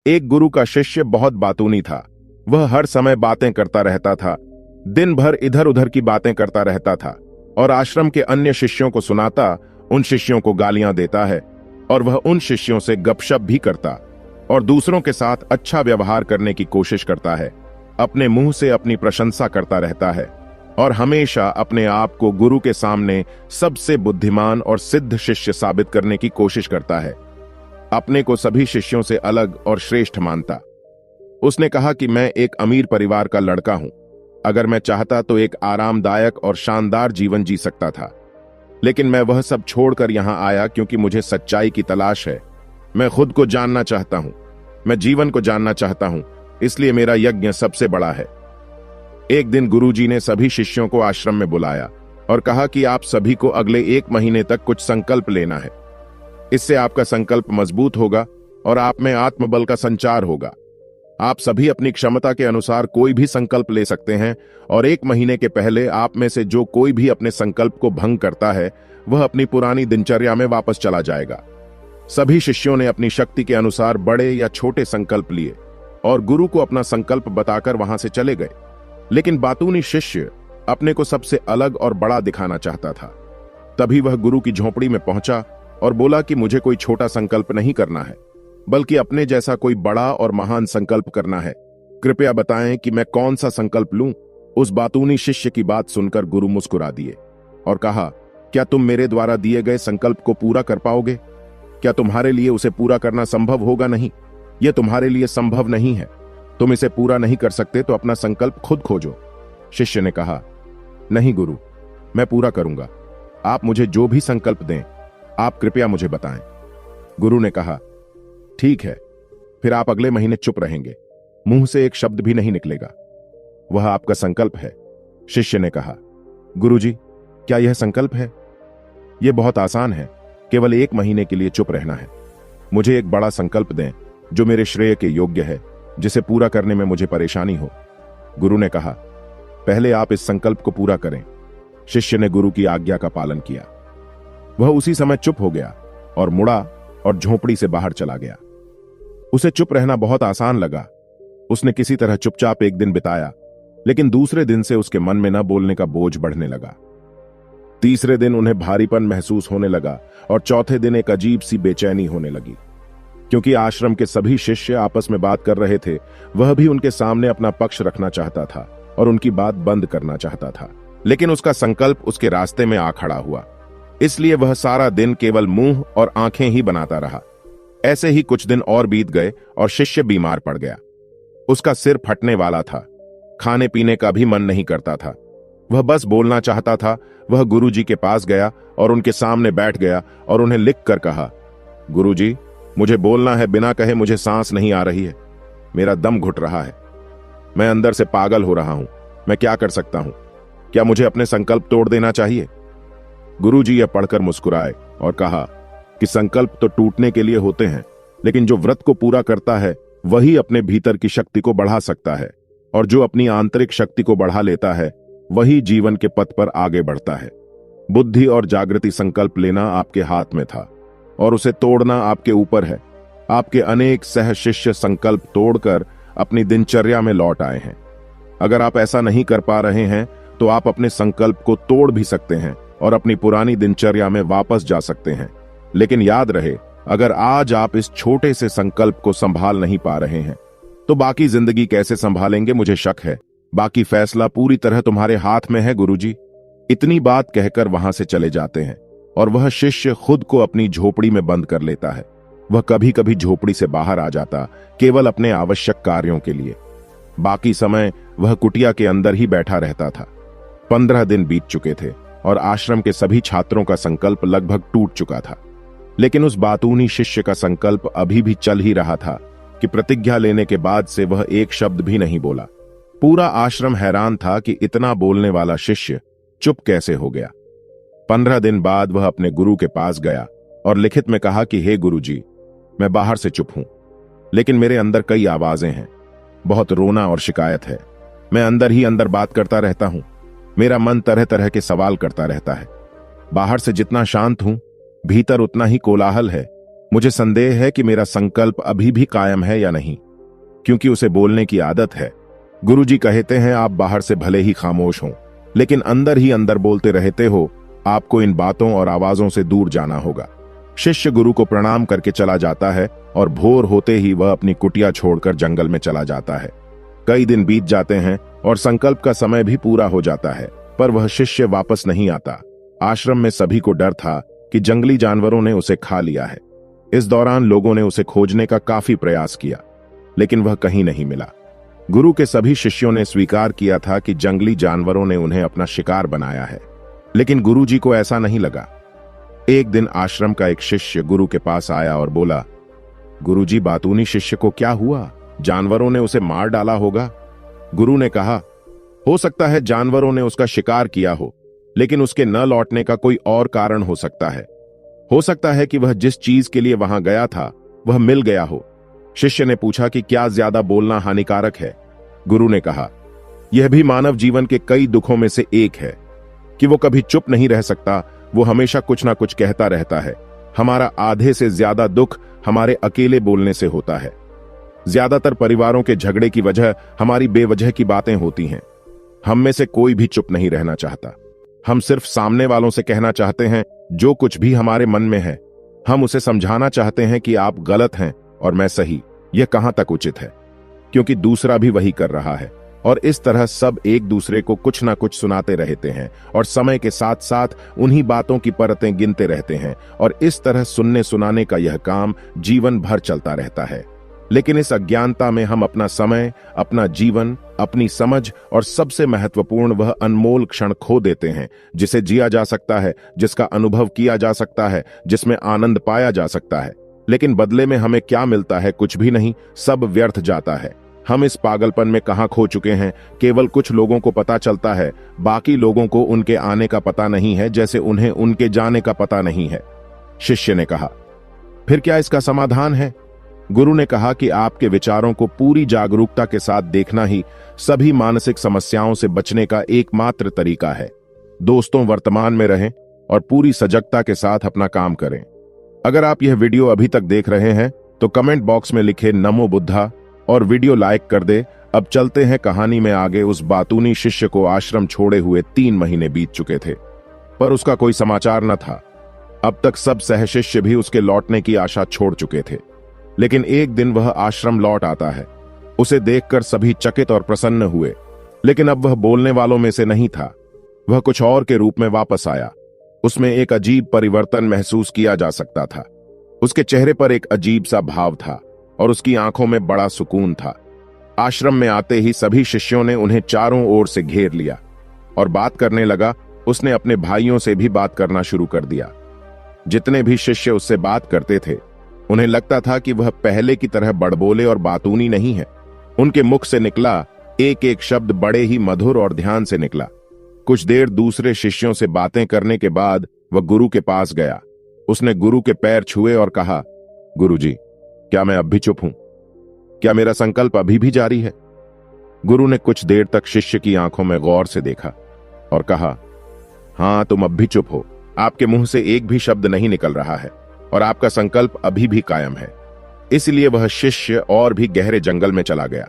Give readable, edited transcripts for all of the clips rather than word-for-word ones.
एक गुरु का शिष्य बहुत बातूनी था। वह हर समय बातें करता रहता था, दिन भर इधर उधर की बातें करता रहता था और आश्रम के अन्य शिष्यों को सुनाता, उन शिष्यों को गालियां देता है और वह उन शिष्यों से गपशप भी करता और दूसरों के साथ अच्छा व्यवहार करने की कोशिश करता है। अपने मुंह से अपनी प्रशंसा करता रहता है और हमेशा अपने आप को गुरु के सामने सबसे बुद्धिमान और सिद्ध शिष्य साबित करने की कोशिश करता है। अपने को सभी शिष्यों से अलग और श्रेष्ठ मानता। उसने कहा कि मैं एक अमीर परिवार का लड़का हूं। अगर मैं चाहता तो एक आरामदायक और शानदार जीवन जी सकता था, लेकिन मैं वह सब छोड़कर यहां आया क्योंकि मुझे सच्चाई की तलाश है। मैं खुद को जानना चाहता हूं, मैं जीवन को जानना चाहता हूं, इसलिए मेरा यज्ञ सबसे बड़ा है। एक दिन गुरुजी ने सभी शिष्यों को आश्रम में बुलाया और कहा कि आप सभी को अगले 1 महीने तक कुछ संकल्प लेना है। इससे आपका संकल्प मजबूत होगा और आप में आत्मबल का संचार होगा। आप सभी अपनी क्षमता के अनुसार कोई भी संकल्प ले सकते हैं और 1 महीने के पहले आप में से जो कोई भी अपने संकल्प को भंग करता है वह अपनी पुरानी दिनचर्या में वापस चला जाएगा। सभी शिष्यों ने अपनी शक्ति के अनुसार बड़े या छोटे संकल्प लिए और गुरु को अपना संकल्प बताकर वहां से चले गए। लेकिन बातूनी शिष्य अपने को सबसे अलग और बड़ा दिखाना चाहता था। तभी वह गुरु की झोपड़ी में पहुंचा और बोला कि मुझे कोई छोटा संकल्प नहीं करना है, बल्कि अपने जैसा कोई बड़ा और महान संकल्प करना है। कृपया बताएं कि मैं कौन सा संकल्प लूं। उस बातूनी शिष्य की बात सुनकर गुरु मुस्कुरा दिए और कहा, क्या तुम मेरे द्वारा दिए गए संकल्प को पूरा कर पाओगे? क्या तुम्हारे लिए उसे पूरा करना संभव होगा? नहीं, यह तुम्हारे लिए संभव नहीं है। तुम इसे पूरा नहीं कर सकते तो अपना संकल्प खुद खोजो। शिष्य ने कहा, नहीं गुरु, मैं पूरा करूंगा। आप मुझे जो भी संकल्प दें, आप कृपया मुझे बताएं। गुरु ने कहा, ठीक है, फिर आप अगले महीने चुप रहेंगे, मुंह से एक शब्द भी नहीं निकलेगा। वह आपका संकल्प है। शिष्य ने कहा, गुरुजी, क्या यह संकल्प है? यह बहुत आसान है, केवल 1 महीने के लिए चुप रहना है। मुझे एक बड़ा संकल्प दें जो मेरे श्रेय के योग्य है, जिसे पूरा करने में मुझे परेशानी हो। गुरु ने कहा, पहले आप इस संकल्प को पूरा करें। शिष्य ने गुरु की आज्ञा का पालन किया। वह उसी समय चुप हो गया और मुड़ा और झोपड़ी से बाहर चला गया। उसे चुप रहना बहुत आसान लगा। उसने किसी तरह चुपचाप एक दिन बिताया, लेकिन दूसरे दिन से उसके मन में न बोलने का बोझ बढ़ने लगा। तीसरे दिन उन्हें भारीपन महसूस होने लगा और चौथे दिन एक अजीब सी बेचैनी होने लगी। क्योंकि आश्रम के सभी शिष्य आपस में बात कर रहे थे, वह भी उनके सामने अपना पक्ष रखना चाहता था और उनकी बात बंद करना चाहता था, लेकिन उसका संकल्प उसके रास्ते में आ खड़ा हुआ। इसलिए वह सारा दिन केवल मुंह और आंखें ही बनाता रहा। ऐसे ही कुछ दिन और बीत गए और शिष्य बीमार पड़ गया। उसका सिर फटने वाला था, खाने पीने का भी मन नहीं करता था। वह बस बोलना चाहता था। वह गुरुजी के पास गया और उनके सामने बैठ गया और उन्हें लिख कर कहा, गुरुजी, मुझे बोलना है, बिना कहे मुझे सांस नहीं आ रही है, मेरा दम घुट रहा है, मैं अंदर से पागल हो रहा हूं, मैं क्या कर सकता हूं? क्या मुझे अपने संकल्प तोड़ देना चाहिए? गुरुजी यह पढ़कर मुस्कुराए और कहा कि संकल्प तो टूटने के लिए होते हैं, लेकिन जो व्रत को पूरा करता है वही अपने भीतर की शक्ति को बढ़ा सकता है, और जो अपनी आंतरिक शक्ति को बढ़ा लेता है वही जीवन के पथ पर आगे बढ़ता है। बुद्धि और जागृति संकल्प लेना आपके हाथ में था और उसे तोड़ना आपके ऊपर है। आपके अनेक सह शिष्य संकल्प तोड़कर अपनी दिनचर्या में लौट आए हैं। अगर आप ऐसा नहीं कर पा रहे हैं तो आप अपने संकल्प को तोड़ भी सकते हैं और अपनी पुरानी दिनचर्या में वापस जा सकते हैं। लेकिन याद रहे, अगर आज आप इस छोटे से संकल्प को संभाल नहीं पा रहे हैं तो बाकी जिंदगी कैसे संभालेंगे? मुझे शक है बाकी फैसला पूरी तरह तुम्हारे हाथ में है गुरुजी। इतनी बात कहकर वहां से चले जाते हैं और वह शिष्य खुद को अपनी झोपड़ी में बंद कर लेता है। वह कभी कभी झोपड़ी से बाहर आ जाता, केवल अपने आवश्यक कार्यों के लिए। बाकी समय वह कुटिया के अंदर ही बैठा रहता था। 15 दिन बीत चुके थे और आश्रम के सभी छात्रों का संकल्प लगभग टूट चुका था, लेकिन उस बातूनी शिष्य का संकल्प अभी भी चल ही रहा था कि प्रतिज्ञा लेने के बाद से वह एक शब्द भी नहीं बोला। पूरा आश्रम हैरान था कि इतना बोलने वाला शिष्य चुप कैसे हो गया। 15 दिन बाद वह अपने गुरु के पास गया और लिखित में कहा कि हे गुरुजी, मैं बाहर से चुप हूं, लेकिन मेरे अंदर कई आवाजें हैं। बहुत रोना और शिकायत है। मैं अंदर ही अंदर बात करता रहता हूं। मेरा मन तरह तरह के सवाल करता रहता है। बाहर से जितना शांत हूं, भीतर उतना ही कोलाहल है। मुझे संदेह है कि मेरा संकल्प अभी भी कायम है या नहीं, क्योंकि उसे बोलने की आदत है। गुरुजी कहते हैं आप बाहर से भले ही खामोश हों, लेकिन अंदर ही अंदर बोलते रहते हो। आपको इन बातों और आवाजों से दूर जाना होगा। शिष्य गुरु को प्रणाम करके चला जाता है और भोर होते ही वह अपनी कुटिया छोड़कर जंगल में चला जाता है। कई दिन बीत जाते हैं और संकल्प का समय भी पूरा हो जाता है, पर वह शिष्य वापस नहीं आता। आश्रम में सभी को डर था कि जंगली जानवरों ने उसे खा लिया है। इस दौरान लोगों ने उसे खोजने का काफी प्रयास किया, लेकिन वह कहीं नहीं मिला। गुरु के सभी शिष्यों ने स्वीकार किया था कि जंगली जानवरों ने उन्हें अपना शिकार बनाया है, लेकिन गुरुजी को ऐसा नहीं लगा। एक दिन आश्रम का एक शिष्य गुरु के पास आया और बोला, गुरुजी, बातूनी शिष्य को क्या हुआ? जानवरों ने उसे मार डाला होगा। गुरु ने कहा, हो सकता है जानवरों ने उसका शिकार किया हो, लेकिन उसके न लौटने का कोई और कारण हो सकता है। हो सकता है कि वह जिस चीज के लिए वहां गया था वह मिल गया हो। शिष्य ने पूछा कि क्या ज्यादा बोलना हानिकारक है? गुरु ने कहा, यह भी मानव जीवन के कई दुखों में से एक है कि वो कभी चुप नहीं रह सकता, वो हमेशा कुछ ना कुछ कहता रहता है। हमारा आधे से ज्यादा दुख हमारे अकेले बोलने से होता है। ज्यादातर परिवारों के झगड़े की वजह हमारी बेवजह की बातें होती हैं। हम में से कोई भी चुप नहीं रहना चाहता। हम सिर्फ सामने वालों से कहना चाहते हैं जो कुछ भी हमारे मन में है। हम उसे समझाना चाहते हैं कि आप गलत हैं और मैं सही। यह कहां तक उचित है, क्योंकि दूसरा भी वही कर रहा है। और इस तरह सब एक दूसरे को कुछ ना कुछ सुनाते रहते हैं और समय के साथ साथ उन्हीं बातों की परतें गिनते रहते हैं, और इस तरह सुनने सुनाने का यह काम जीवन भर चलता रहता है। लेकिन इस अज्ञानता में हम अपना समय, अपना जीवन, अपनी समझ और सबसे महत्वपूर्ण वह अनमोल क्षण खो देते हैं जिसे जिया जा सकता है, जिसका अनुभव किया जा सकता है, जिसमें आनंद पाया जा सकता है। लेकिन बदले में हमें क्या मिलता है? कुछ भी नहीं, सब व्यर्थ जाता है। हम इस पागलपन में कहां खो चुके हैं? केवल कुछ लोगों को पता चलता है, बाकी लोगों को उनके आने का पता नहीं है, जैसे उन्हें उनके जाने का पता नहीं है। शिष्य ने कहा, फिर क्या इसका समाधान है? गुरु ने कहा कि आपके विचारों को पूरी जागरूकता के साथ देखना ही सभी मानसिक समस्याओं से बचने का एकमात्र तरीका है। दोस्तों, वर्तमान में रहें और पूरी सजगता के साथ अपना काम करें। अगर आप यह वीडियो अभी तक देख रहे हैं तो कमेंट बॉक्स में लिखे नमो बुद्धा और वीडियो लाइक कर दे। अब चलते हैं कहानी में आगे। उस बातूनी शिष्य को आश्रम छोड़े हुए 3 महीने बीत चुके थे, पर उसका कोई समाचार न था। अब तक सब सहशिष्य भी उसके लौटने की आशा छोड़ चुके थे, लेकिन एक दिन वह आश्रम लौट आता है। उसे देखकर सभी चकित और प्रसन्न हुए, लेकिन अब वह बोलने वालों में से नहीं था। वह कुछ और के रूप में वापस आया। उसमें एक अजीब परिवर्तन महसूस किया जा सकता था। उसके चेहरे पर एक अजीब सा भाव था और उसकी आंखों में बड़ा सुकून था। आश्रम में आते ही सभी शिष्यों ने उन्हें चारों ओर से घेर लिया और बात करने लगा। उसने अपने भाइयों से भी बात करना शुरू कर दिया। जितने भी शिष्य उससे बात करते थे, उन्हें लगता था कि वह पहले की तरह बड़बोले और बातूनी नहीं है। उनके मुख से निकला एक एक शब्द बड़े ही मधुर और ध्यान से निकला। कुछ देर दूसरे शिष्यों से बातें करने के बाद वह गुरु के पास गया। उसने गुरु के पैर छुए और कहा, गुरुजी, क्या मैं अब भी चुप हूं? क्या मेरा संकल्प अभी भी जारी है? गुरु ने कुछ देर तक शिष्य की आंखों में गौर से देखा और कहा, हां, तुम अब भी चुप हो। आपके मुंह से एक भी शब्द नहीं निकल रहा है और आपका संकल्प अभी भी कायम है। इसलिए वह शिष्य और भी गहरे जंगल में चला गया,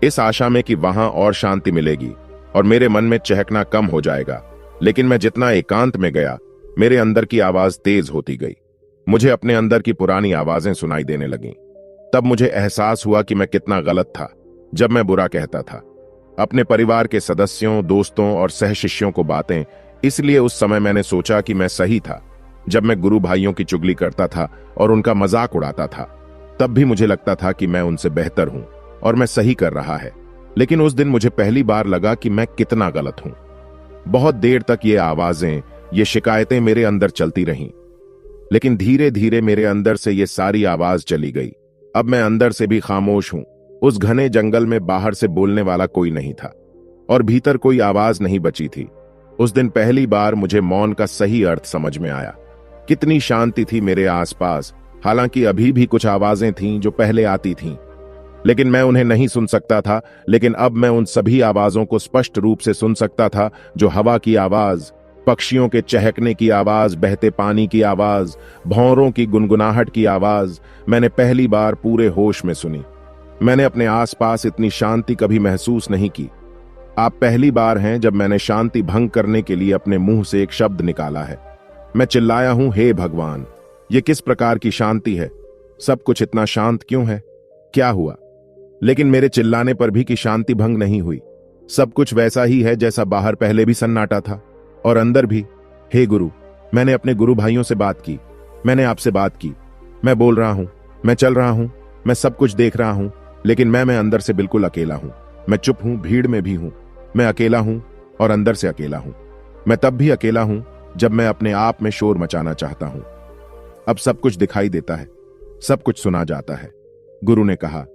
इस आशा में कि वहां और शांति मिलेगी और मेरे मन में चहकना कम हो जाएगा। लेकिन मैं जितना एकांत में गया, मेरे अंदर की आवाज तेज होती गई। मुझे अपने अंदर की पुरानी आवाजें सुनाई देने लगीं। तब मुझे एहसास हुआ कि मैं कितना गलत था जब मैं बुरा कहता था अपने परिवार के सदस्यों, दोस्तों और सहशिष्यों को बातें। इसलिए उस समय मैंने सोचा कि मैं सही था। जब मैं गुरु भाइयों की चुगली करता था और उनका मजाक उड़ाता था, तब भी मुझे लगता था कि मैं उनसे बेहतर हूं और मैं सही कर रहा है। लेकिन उस दिन मुझे पहली बार लगा कि मैं कितना गलत हूं। बहुत देर तक ये आवाजें, ये शिकायतें मेरे अंदर चलती रहीं, लेकिन धीरे धीरे मेरे अंदर से ये सारी आवाज चली गई। अब मैं अंदर से भी खामोश हूं। उस घने जंगल में बाहर से बोलने वाला कोई नहीं था और भीतर कोई आवाज नहीं बची थी। उस दिन पहली बार मुझे मौन का सही अर्थ समझ में आया। कितनी शांति थी मेरे आसपास। हालांकि अभी भी कुछ आवाजें थीं जो पहले आती थीं, लेकिन मैं उन्हें नहीं सुन सकता था। लेकिन अब मैं उन सभी आवाजों को स्पष्ट रूप से सुन सकता था, जो हवा की आवाज, पक्षियों के चहकने की आवाज, बहते पानी की आवाज, भौरों की गुनगुनाहट की आवाज मैंने पहली बार पूरे होश में सुनी। मैंने अपने आसपास इतनी शांति कभी महसूस नहीं की। आप पहली बार हैं जब मैंने शांति भंग करने के लिए अपने मुंह से एक शब्द निकाला है। मैं चिल्लाया हूं, हे भगवान, ये किस प्रकार की शांति है? सब कुछ इतना शांत क्यों है? क्या हुआ? लेकिन मेरे चिल्लाने पर भी कि शांति भंग नहीं हुई। सब कुछ वैसा ही है जैसा बाहर पहले भी सन्नाटा था और अंदर भी। हे गुरु, मैंने अपने गुरु भाइयों से बात की, मैंने आपसे बात की, मैं बोल रहा हूं, मैं चल रहा हूं, मैं सब कुछ देख रहा हूं, लेकिन मैं अंदर से बिल्कुल अकेला हूं। मैं चुप हूं, भीड़ में भी हूं, मैं अकेला हूं और अंदर से अकेला हूं। मैं तब भी अकेला हूं जब मैं अपने आप में शोर मचाना चाहता हूं। अब सब कुछ दिखाई देता है, सब कुछ सुना जाता है। गुरु ने कहा,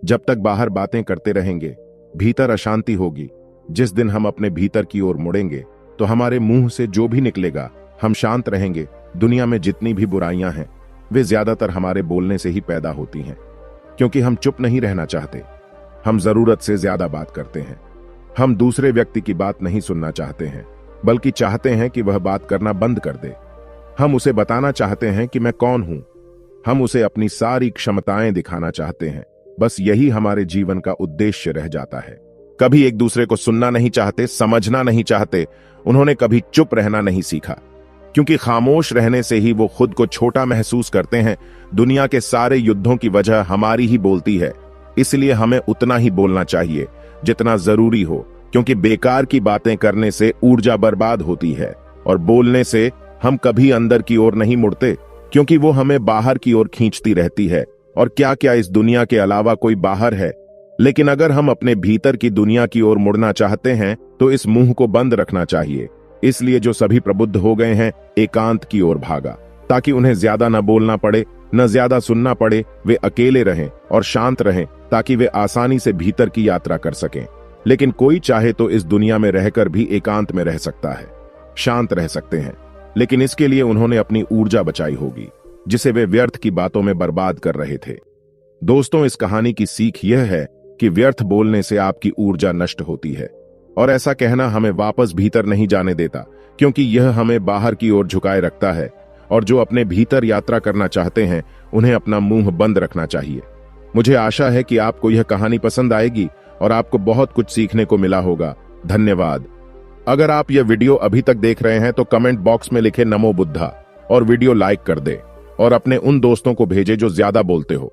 जब तक बाहर बातें करते रहेंगे भीतर अशांति होगी। जिस दिन हम अपने भीतर की ओर मुड़ेंगे तो हमारे मुंह से जो भी निकलेगा हम शांत रहेंगे। दुनिया में जितनी भी बुराइयां हैं वे ज्यादातर हमारे बोलने से ही पैदा होती हैं, क्योंकि हम चुप नहीं रहना चाहते। हम जरूरत से ज्यादा बात करते हैं। हम दूसरे व्यक्ति की बात नहीं सुनना चाहते हैं, बल्कि चाहते हैं कि वह बात करना बंद कर दे। हम उसे बताना चाहते हैं कि मैं कौन हूं। हम उसे अपनी सारी क्षमताएं दिखाना चाहते हैं। बस यही हमारे जीवन का उद्देश्य रह जाता है। कभी एक दूसरे को सुनना नहीं चाहते, समझना नहीं चाहते। उन्होंने कभी चुप रहना नहीं सीखा, क्योंकि खामोश रहने से ही वो खुद को छोटा महसूस करते हैं। दुनिया के सारे युद्धों की वजह हमारी ही बोलती है, इसलिए हमें उतना ही बोलना चाहिए जितना जरूरी हो, क्योंकि बेकार की बातें करने से ऊर्जा बर्बाद होती है और बोलने से हम कभी अंदर की ओर नहीं मुड़ते, क्योंकि वो हमें बाहर की ओर खींचती रहती है। और क्या क्या इस दुनिया के अलावा कोई बाहर है? लेकिन अगर हम अपने भीतर की दुनिया की ओर मुड़ना चाहते हैं तो इस मुंह को बंद रखना चाहिए। इसलिए जो सभी प्रबुद्ध हो गए हैं एकांत की ओर भागा, ताकि उन्हें ज्यादा न बोलना पड़े, न ज्यादा सुनना पड़े। वे अकेले रहें और शांत रहें, ताकि वे आसानी से भीतर की यात्रा कर सकें। लेकिन कोई चाहे तो इस दुनिया में रहकर भी एकांत में रह सकता है, शांत रह सकते हैं, लेकिन इसके लिए उन्होंने अपनी ऊर्जा बचाई होगी, जिसे वे व्यर्थ की बातों में बर्बाद कर रहे थे। दोस्तों, इस कहानी की सीख यह है कि व्यर्थ बोलने से आपकी ऊर्जा नष्ट होती है, और ऐसा कहना हमें वापस भीतर नहीं जाने देता, क्योंकि यह हमें बाहर की ओर झुकाए रखता है। और जो अपने भीतर यात्रा करना चाहते हैं उन्हें अपना मुंह बंद रखना चाहिए। मुझे आशा है कि आपको यह कहानी पसंद आएगी और आपको बहुत कुछ सीखने को मिला होगा। धन्यवाद। अगर आप यह वीडियो अभी तक देख रहे हैं तो कमेंट बॉक्स में लिखे नमो बुद्धा और वीडियो लाइक कर दे और अपने उन दोस्तों को भेजे जो ज्यादा बोलते हो।